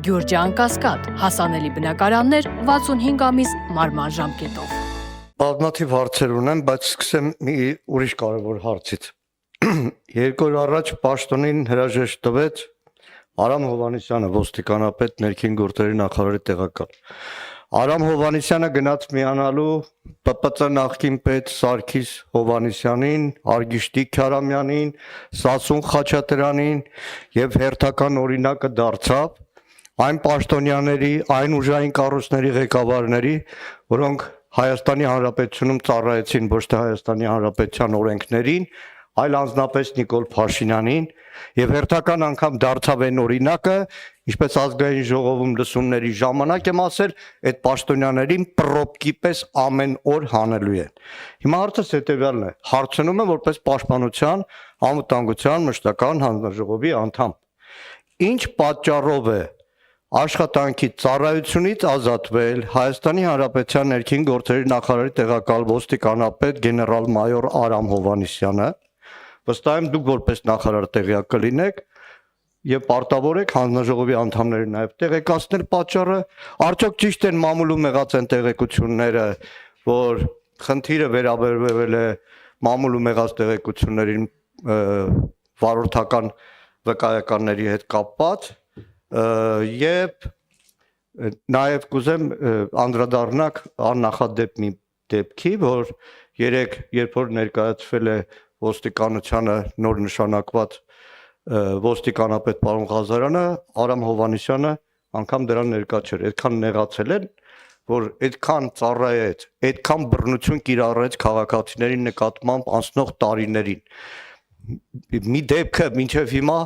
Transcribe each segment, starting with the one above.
Գյուրջան Կասկադ, հասանելի բնակարաններ 65 ամիս մարման ժամկետով։ Բազմաթիվ հարցեր ունեմ, բայց սկսեմ մի ուրիշ կարևոր հարցից։ 2 օր առաջ պաշտոնին հրաժեշտ տվեց Արամ Հովհաննիսյանը, ոստիկանապետ, ներքին գործերի նախարարի տեղակալ։ Արամ Հովհաննիսյանը գնաց միանալու ՊՊԾ նախկին պետ Սարգիս Հովհաննիսյանին, Արգիշտի Քյարամյանին, Սասուն Խաչատրյանին եւ հերթական օրինակը դարձավ այն պաշտոնյաների, այն ուժային կառույցների ղեկավարների, որոնք Հայաստանի Հանրապետությունում ծառայեցին ոչ թե Հայաստանի Հանրապետության օրենքներին, այլ անձնապես Նիկոլ Փաշինյանին եւ հերթական անգամ դարձավ այն օրինակը, ինչպես ազգային ժողովում լսումների ժամանակ եմ ասել, այդ պաշտոնյաներին պրոպկի պես ամեն օր հանելու են։ Հիմա հարցս հետեւյալն է. հարցնում եմ որպես պաշտպանության, անվտանգության մշտական հանձնաժողովի անդամ։ Ինչ պատճառով է աշխատանքի ծառայությունից ազատվել Հայաստանի Հանրապետության ներքին գործերի նախարարի տեղակալ ոստիկանապետ գեներալ-մայոր Արամ Հովհաննիսյանը, վստահ եմ դուք որպես նախարար տեղյակ կլինեք եւ պարտավոր եք հանձնաժողովի անդամներին նաեւ տեղեկացնել պատճառը, արդյոք ճիշտ են մամուլում եղած են տեղեկությունները, որ խնդիրը վերաբերվել է մամուլում եղած տեղեկություններին վարորդական վկայականների հետ կապված եւ նաեւ կուզեմ անդրադառնալ աննախադեպ մի դեպքի, որ երեք երբ որ ներկայացվել է ոստիկանությանը նոր նշանակված ոստիկանապետ պարոն Ղազարյանը, Արամ Հովհաննիսյանը անգամ դրան ներկա չէր, այդքան նեղացել են, որ այդքան ծառայեց, այդքան բռնություն կիրառեց քաղաքացիների նկատմամբ անցնող տարիներին։ Մի դեպքը մինչև հիմա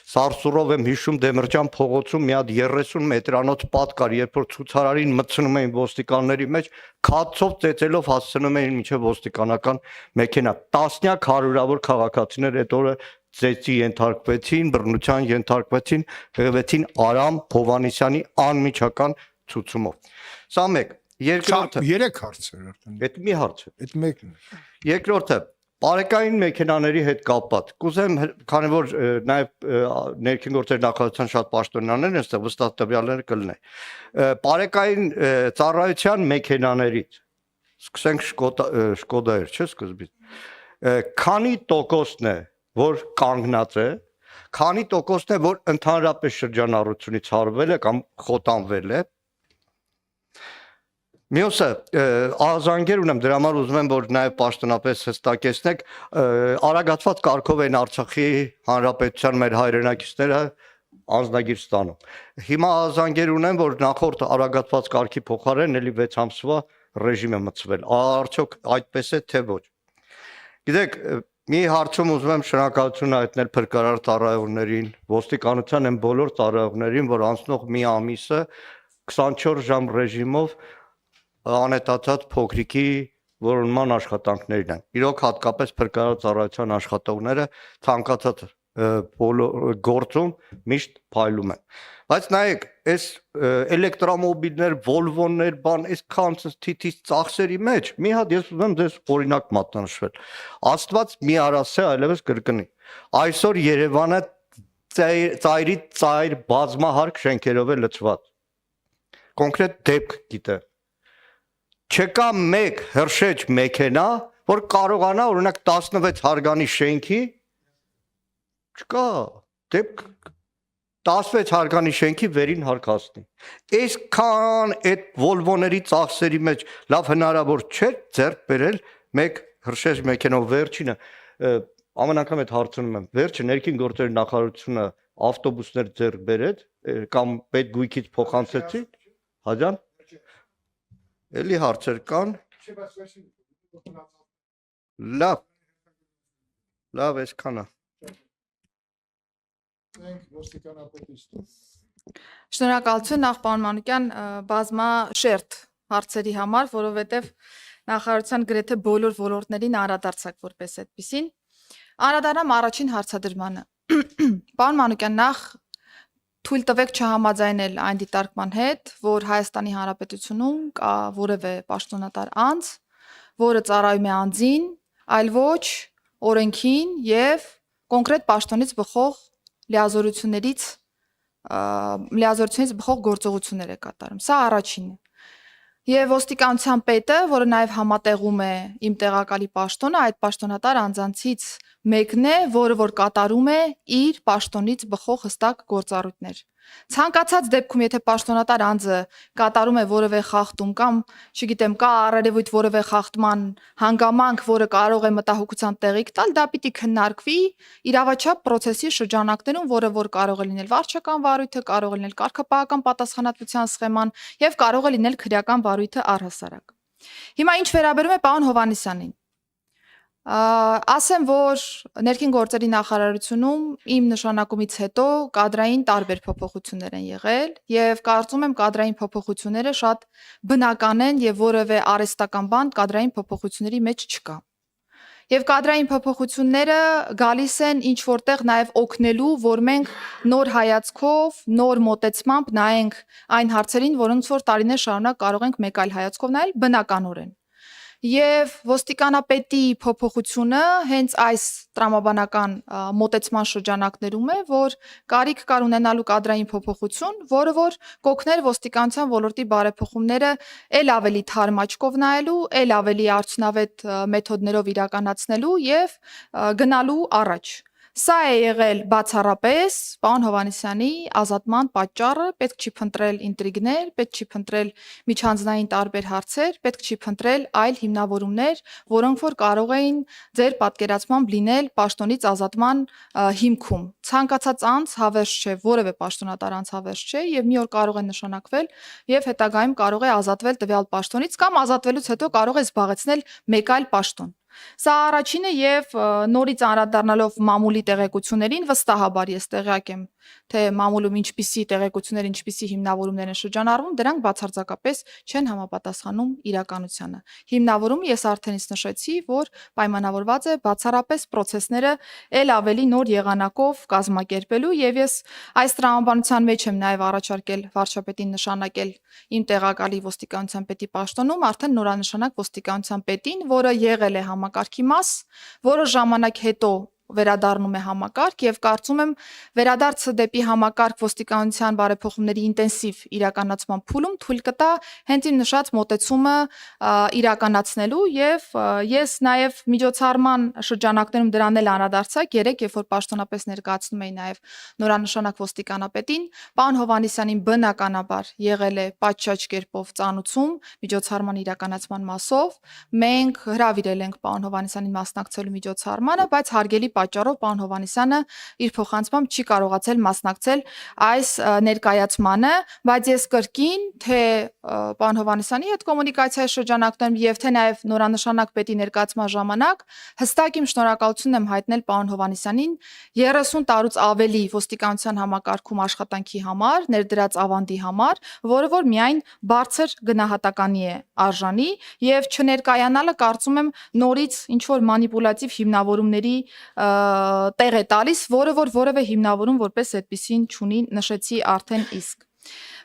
Սարսուռով եմ հիշում Դեմիրճան փողոցում մի հատ 30 մետրանոց պատ կար, երբ որ ցուցարարին մտցնում էին ոստիկանների մեջ, քացով ծեծելով հասցնում էին մինչև ոստիկանական մեքենա։ Տասնյակ հարյուրավոր քաղաքացիներ այդ օրը ծեծի ենթարկվեցին, բռնության ենթարկվեցին, հղվեցին Արամ Հովհաննիսյանի անմիջական ցուցումով։ Սա մեկ, երկրորդը 3 հարցեր արդեն։ Այդ մի հարց է։ Այդ մեկն է։ Երկրորդը Բարեկային մեքենաների հետ կապված, կուզեմ, քանի որ նաև ներքին գործերի նախարարության շատ պաշտոնյաներ են, այստեղ վստահ տվյալները կլինեն։ Բարեկային ծառայության մեքենաներից, սկսենք Շկոդա էր, չէ՞ սկզբից։ Քանի տոկոսն է, որ կանգնած է, քանի տոկոսն է, որ ընդհանրապես շրջանառությունից հարվել է կամ խոտանվել է։ Մյուսը ահազանգեր ունեմ, դրա համար ուզում եմ, որ նաև պաշտոնապես հստակեցնեք, արագացված կարգով են Արցախի Հանրապետության մեր հայրենակիցները անձնագիր ստանում։ Հիմա ահազանգեր ունեմ, որ նախորդ արագացված կարգի փոխարեն էլի 6 ամսվա ռեժիմ է մտցվել։ Արդյոք այդպես է, թե ոչ։ Գիտեք, մի հարցում ուզում եմ շնորհակալություն հայտնել փրկարար ծառայողներին, ոստիկանության են բոլոր ծառայողներին, որ անցնող մի ամիսը 24 ժամ ռեժիմով անետացած փոքրիկի որոնման աշխատանքներն են։ Իրոք հատկապես փրկարար ծառայության աշխատողները ցանկացած գործում միշտ փայլում են։ Բայց նայեք, այս էլեկտրոմոբիլներ, Volvo-ներ, բան, այսքան թիթիզ ծախսերի մեջ մի հատ ես ուզում եմ ձեզ օրինակ մատնանշվել։ Աստված մի արասե այլևս կրկնի։ Այսօր Երևանը ծայրի ծայր բազմահարկ շենքերով է լցված։ Կոնկրետ դեպք գիտեմ։ Չկա մեկ հրշեջ մեքենա, որ կարողանա օրինակ 16 հարգանի շենքի չկա, դեպք 16 հարգանի շենքի վերին հարկ հասնի։ Այսքան այդ Volvo-ների ծախսերի մեջ լավ հնարավոր չէ ձեռք բերել մեկ հրշեջ մեքենով վերջինը ամեն անգամ այդ հարցնում եմ, վերջը ներքին գործերի նախարարությունը ավտոբուսներ ձեռք բերեց կամ պետ գույքից փոխանցեցի, հաջան Էլի հարցեր կան։ Լավ, այսքանը։ Շնորհակալություն նախ պարոն Մանուկյան բազմաշերտ հարցերի համար, որովհետև նախարարության գրեթե բոլոր ոլորտներին անդրադարձակ որպես այդպեսին։ Անդրադառնամ առաջին հարցադրմանը։ Պարոն Մանուկյան, նախ թույլ տվեք չհամաձայնել այն դիտարկման հետ, որ Հայաստանի Հանրապետությունում կա որևէ պաշտոնատար անձ, որը ծառայում է անձին, այլ ոչ օրենքին եւ կոնկրետ պաշտոնից բխող լիազորություններից լիազորությունից բխող գործողություններ է կատարում։ Սա առաջինն է։ Եվ ոստիկանության պետը, որը նաև համատեղում է իմ տեղակալի պաշտոնը, այդ պաշտոնատար անձանցից մեկն է, որը որ կատարում է իր պաշտոնից բխող հստակ գործառույթներ։ Ցանկացած դեպքում, եթե պաշտոնատար անձը կատարում է որևէ խախտում կամ, չգիտեմ, կա առերևույթ որևէ խախտման հանգամանք, որը կարող է մտահոգության տեղիք տալ, դա պիտի քննարկվի իրավաչափ process-ի շրջանակներում, որը որ կարող է լինել վարչական վարույթը, կարող է լինել կարգապահական պատասխանատվության սխեման եւ կարող է լինել քրեական վարույթը առհասարակ։ Հիմա ինչ վերաբերում է պարոն Հովհաննիսյանին, ասեմ, որ ներքին գործերի նախարարությունում իմ նշանակումից հետո կադրային տարբեր փոփոխություններ են եղել եւ կարծում եմ կադրային փոփոխությունները շատ բնական են եւ որևէ արհեստական բան կադրային փոփոխությունների մեջ չկա։ Եվ կադրային փոփոխությունները գալիս են ինչ որտեղ նաև օգնելու, որ մենք նոր հայացքով, նոր մոտեցմամբ նայենք այն հարցերին, որոնց որ տարիներ շարունակ կարող ենք մեկ այլ հայացքով նայել բնականորեն։ Եվ ոստիկանապետի փոփոխությունը հենց այս տրամաբանական մոտեցման շրջանակներում է, որ կարիք կար ունենալու կադրային փոփոխություն, որը որ կօգներ ոստիկանության ոլորտի բարեփոխումները ել ավելի թարմ աչքով նայելու, ել ավելի արդյունավետ մեթոդներով իրականացնելու եւ գնալու առաջ։ Սա է եղել բացառապես պարոն Հովհաննիսյանի ազատման պատճառը, պետք չի փնտրել ինտրիգներ, պետք չի փնտրել միջանձնային տարբեր հարցեր, պետք չի փնտրել այլ հիմնավորումներ, որոնք որ կարող էին ձեր պատկերացմամբ լինել պաշտոնից ազատման հիմքում։ Ցանկացած անձ հավերժ չէ, որևէ պաշտոնատար անձ հավերժ չէ եւ մի օր կարող է նշանակվել եւ հետագայում կարող է ազատվել տվյալ պաշտոնից կամ ազատվելուց հետո կարող է զբաղեցնել մեկ այլ պաշտոն։ Սա առաջինը եւ նորից անդրադառնալով մամուլի տեղեկություններին, վստահաբար ես տեղյակ եմ, թե մամուլում ինչպիսի տեղեկություններ, ինչպիսի հիմնավորումներ են շրջանառվում, դրանք բացարձակապես չեն համապատասխանում իրականությանը։ Հիմնավորումը ես արդեն իսկ նշեցի, որ պայմանավորված է բացառապես process-ները ել ավելի նոր եղանակով կազմակերպելու եւ ես այս տրամաբանության մեջ եմ նաեւ առաջարկել վարչապետին նշանակել իմ տեղակալի ոստիկանության պետի պաշտոնում արդեն նորանշանակ ոստիկանության պետին, որը եղել է համակարգի մաս, որը ժամանակ հետո վերադառնում է համակարգ եւ կարծում եմ վերադարձը դեպի համակարգ ոստիկանության բարեփոխումների ինտենսիվ իրականացման փուլում թույլ կտա հենց իմ նշած մոտեցումը իրականացնելու եւ ես նաեւ միջոցառման շրջանակներում դրան էլ անդրադարձա երեք, երբ որ պաշտոնապես ներկայացնում էի նաեւ նորանշանակ ոստիկանապետին, պարոն Հովհաննիսյանին բնականաբար եղել է պատշաճ կերպով ծանուցում միջոցառման իրականացման մասով, մենք հրավիրել ենք պարոն Հովհաննիսյանին մասնակցելու միջոցառմանը, բայց հարգելի պատճառով պարոն Հովհաննիսյանը իր փոխանցմամբ չի կարողացել մասնակցել այս ներկայացմանը, բայց ես կրկին թե պարոն Հովհաննիսյանի հետ կոմունիկացիայի շրջանակներում եւ թե նաեւ նորանշանակ պետի ներկայացման ժամանակ հստակ իմ շնորհակալությունն եմ հայտնել պարոն Հովհաննիսյանին 30 տարուց ավելի ոստիկանության համակարգում աշխատանքի համար, ներդրած ավանդի համար, որը որ միայն բարձր գնահատականի է արժանի եւ չներկայանալը կարծում եմ նորից ինչ որ մանիպուլատիվ հիմնավորումների տեղ է տալիս, որը որ որևէ հիմնավորում որպես այդպեսին չունի, նշեցի արդեն իսկ։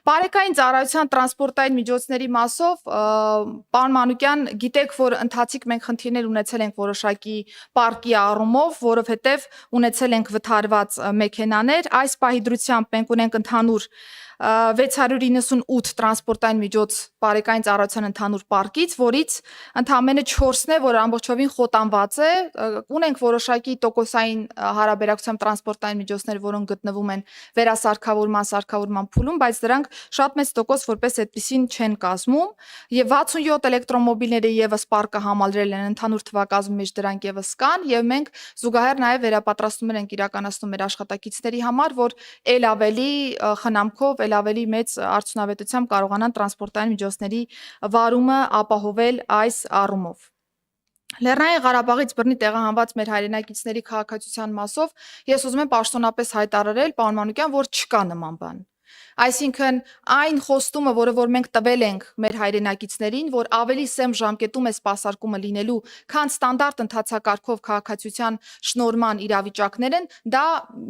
Բարեկային ծառայության տրանսպորտային միջոցների մասով պարոն Մանուկյան, գիտեք, որ ընթացիկ մենք խնդիրներ ունեցել ենք որոշակի պարկի առումով, որովհետև ունեցել ենք վթարված մեքենաներ, այս պահի դրությամբ մենք ունենք ընդհանուր 698 տրանսպորտային միջոց բարեկային ծառայության ընդհանուր պարկից, որից ընդամենը 4-ն է, որ ամբողջովին խոտանված է, ունենք որոշակի տոկոսային հարաբերակցությամբ տրանսպորտային միջոցներ, որոնք գտնվում են վերասարքավորման, սարքավորման փուլում, բայց դրանք շատ մեծ տոկոս որպես այդպեսին չեն կազմում, եւ 67 էլեկտրոմոբիլները եւս պարկը համալրել են ընդհանուր թվակազմի մեջ դրանք եւս կան, եւ մենք զուգահեռ նաեւ վերապատրաստումներ ենք իրականացնում մեր աշխատակիցների համար, որ ել ավելի խնամքով ավելի մեծ արդյունավետությամբ կարողանան տրանսպորտային միջոցների վարումը ապահովել այս առումով։ Լեռնային Ղարաբաղից բռնի տեղահանված մեր հայրենակիցների քաղաքացիության մասով ես ուզում եմ պաշտոնապես հայտարարել, պարոն Մանուկյան, որ չկա նման բան։ Այսինքն այն խոստումը, որը որ մենք տվել ենք մեր հայրենակիցներին, որ ավելի սեմ ժամկետում է սպասարկումը լինելու, քան ստանդարտ ընթացակարգով քաղաքացիության շնորհման իրավիճակներ են, դա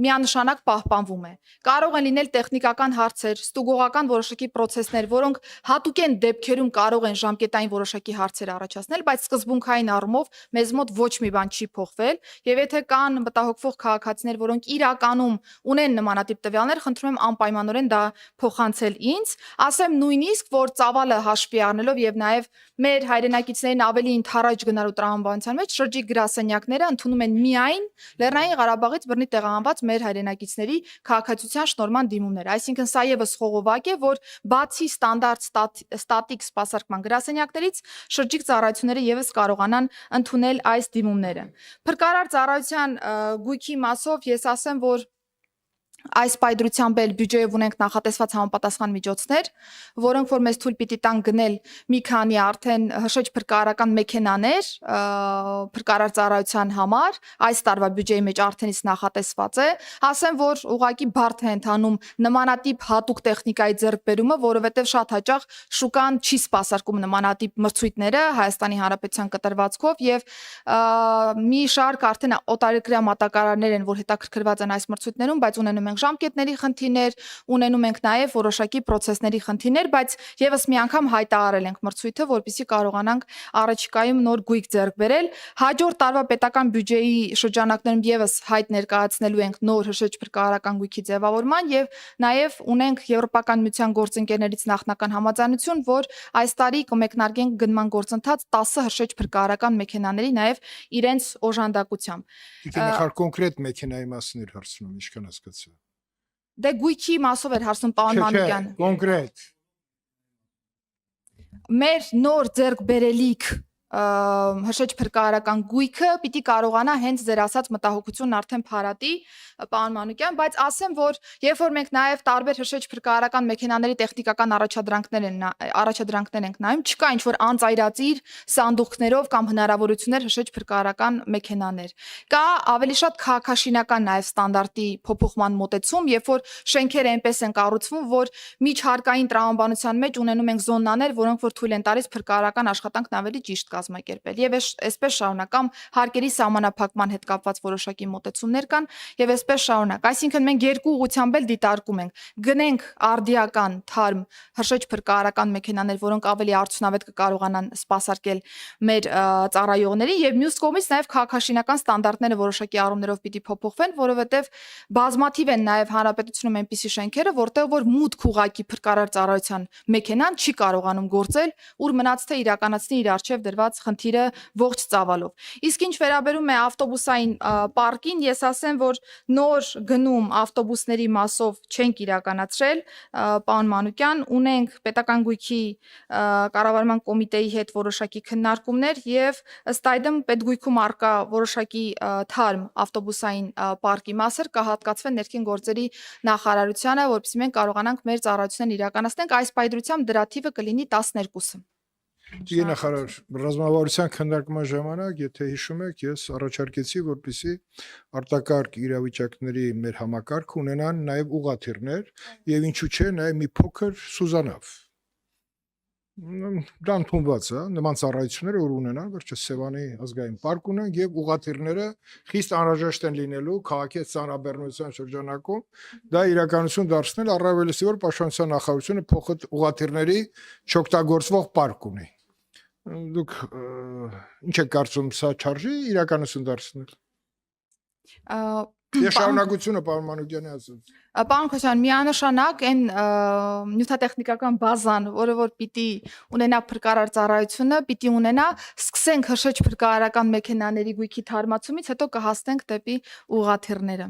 միանշանակ պահպանվում է։ Կարող են լինել տեխնիկական հարցեր, ստուգողական որոշակի process-ներ, որոնք հատուկեն դեպքերում կարող են ժամկետային որոշակի հարցեր առաջացնել, բայց սկզբունքային առումով մեզ մոտ ոչ մի բան չի փոխվել, եւ եթե կան մտահոգվող քաղաքացիներ, որոնք իրականում ունեն նմանատիպ տվյալներ, խնդրում եմ անպայմանորեն դա փոխանցել ինձ, ասեմ նույնիսկ, որ ծավալը հաշվի առնելով եւ նաեւ մեր հայրենակիցներին ավելի ընդառաջ գնալու տրամաբանության մեջ շրջիկ գրասենյակները ընդունում են միայն Լեռնային Ղարաբաղից բռնի տեղահանված մեր հայրենակիցների քաղաքացիության շնորհման դիմումներ։ Այսինքն սա եւս խողովակ է, որ բացի ստանդարտ ստատիկ սպասարկման գրասենյակներից շրջիկ ծառայությունները եւս կարողանան ընդունել այս դիմումները։ Փրկարար ծառայության գույքի մասով ես ասեմ, որ այս պայդրությամբ էլ բյուջեով ունենք նախատեսված համապատասխան միջոցներ, որոնք որ մեզ թույլ պիտի տան գնել մի քանի արդեն հրշեջ փրկարարական մեքենաներ փրկարար ծառայության համար, այս տարվա բյուջեի մեջ արդեն իսկ նախատեսված է, ասեմ, որ ուղղակի բարդ է ընթանում նմանատիպ հատուկ տեխնիկայի ձեռքբերումը, որովհետև շատ հաճախ շուկան չի սպասարկում նմանատիպ մրցույթները Հայաստանի Հանրապետության կտրվածքով եւ մի շարք արդեն օտարերկրյա մատակարարներ են, որ հետաքրքրված են այս մրցույթներում, բայց ունենում ենք ժամկետների խնդիրներ, ունենում ենք նաև որոշակի process-ների խնդիրներ, բայց եւս մի անգամ հայտարարել ենք մրցույթը, որպեսզի կարողանանք առաջիկայում նոր գույք ձեռք բերել։ Հաջորդ տարվա պետական բյուջեի շրջանակներում եւս հայտ ներկայացնելու ենք նոր հրշեջ փրկարարական գույքի ձևավորման եւ նաև ունենք Եվրոպական միության գործընկերներից նախնական համաձայնություն, որ այս տարի կմեկնարկենք գնման գործընթաց 10 հրշեջ փրկարարական մեքենաների նաև իրենց օժանդակությամբ։ Դիտի նախար կոնկրետ մեքենայի մասին էր հարցնում, ինչքան հասկացա։ Դե գույքի մասով էր հարցնում պարոն Մանուկյան։ Կոնկրետ։ Մեր նոր ձեռք բերելիք հրշեջ փրկարարական գույքը պիտի կարողանա հենց ձեր ասած մտահոգությունն արդեն փարատի պարոն Մանուկյան, բայց ասեմ, որ երբ որ մենք նաև տարբեր հրշեջ փրկարարական մեքենաների տեխնիկական առաջադրանքներ ենք նայում, չկա ինչ որ անծայրածիր սանդուղքներով կամ հնարավորություններ հրշեջ փրկարարական մեքենաներ։ Կա ավելի շատ քաղաքաշինական նաև ստանդարտի փոփոխման մոտեցում, երբ որ շենքերը այնպես են կառուցվում, որ միջհարկային տրամաբանության մեջ ունենում ենք զոնաներ, որոնք որ թույլ են տալիս փրկարարական աշխատանքն ավելի ճիշտ կազմակերպել։ Եվ այսպես շարունակամ հարկերի սահմանափակման հետ կապված որոշակի մոտեցումներ կան եւ այսպես շարունակ։ Այսինքն մենք երկու ուղղությամբ էլ դիտարկում ենք։ Գնենք արդիական թարմ հրշեջ փրկարարական մեքենաներ, որոնք ավելի արդյունավետ կկարողանան սպասարկել մեր ծառայողներին եւ մյուս կողմից նաեւ քաղաքաշինական ստանդարտները որոշակի առումներով պիտի փոփոխվեն, որովհետեւ բազմաթիվ են նաեւ հանրապետությունում այնպիսի շենքերը, որտեղ որ մուտք ուղակի փրկարար ծառայության մեքենան չի կարողանում գործել, ուր մնաց թե իրականացնի իր արժեվ դրված խնդիրը ողջ ծավալով։ Իսկ ինչ վերաբերում է ավտոբուսային պարկին, ես ասեմ, որ նոր գնում ավտոբուսների մասով չենք իրականացրել, պարոն Մանուկյան, ունենք պետական գույքի կառավարման կոմիտեի հետ որոշակի քննարկումներ եւ ըստ այդմ պետգույքում արկա որոշակի թարմ ավտոբուսային պարկի մասեր կհատկացվեն ներքին գործերի նախարարությանը, որովհետեւ մենք կարողանանք մեր ծառայությունն իրականացնենք, այս պայդրությամբ դրա թիվը կլինի 12-ը։ Դի նախարար ռազմավարության քննարկման ժամանակ, եթե հիշում եք, ես առաջարկեցի, որպեսզի արտակարգ իրավիճակների մեր համակարգը ունենան նաև ուղղաթիռներ եւ ինչու՞ չէ, նաև մի փոքր սուզանավ։ Դա ընդունված է, նման ծառայությունները որ ունենան, վերջը Սևանի ազգային պարկ ունեն եւ ուղղաթիռները խիստ անհրաժեշտ են լինելու քաղաքի ծանրաբեռնության շրջանակում, դա իրականություն դարձնել առավելիսի որ պաշտպանության նախարարությունը փոխած ուղղաթիռների չօգտագործվող պարկ ունի։ Դուք ինչ եք կարծում, սա չարժի իրականություն դարձնել։ Ես շարունակությունը պարոն Մանուկյանի ասած։ Պարոն Քոչարյան, միանշանակ այն նյութատեխնիկական բազան, որը որ պիտի ունենա փրկարար ծառայությունը, պիտի ունենա, սկսենք հրշեջ փրկարարական մեքենաների գույքի թարմացումից, հետո կհասնենք դեպի ուղղաթիռները։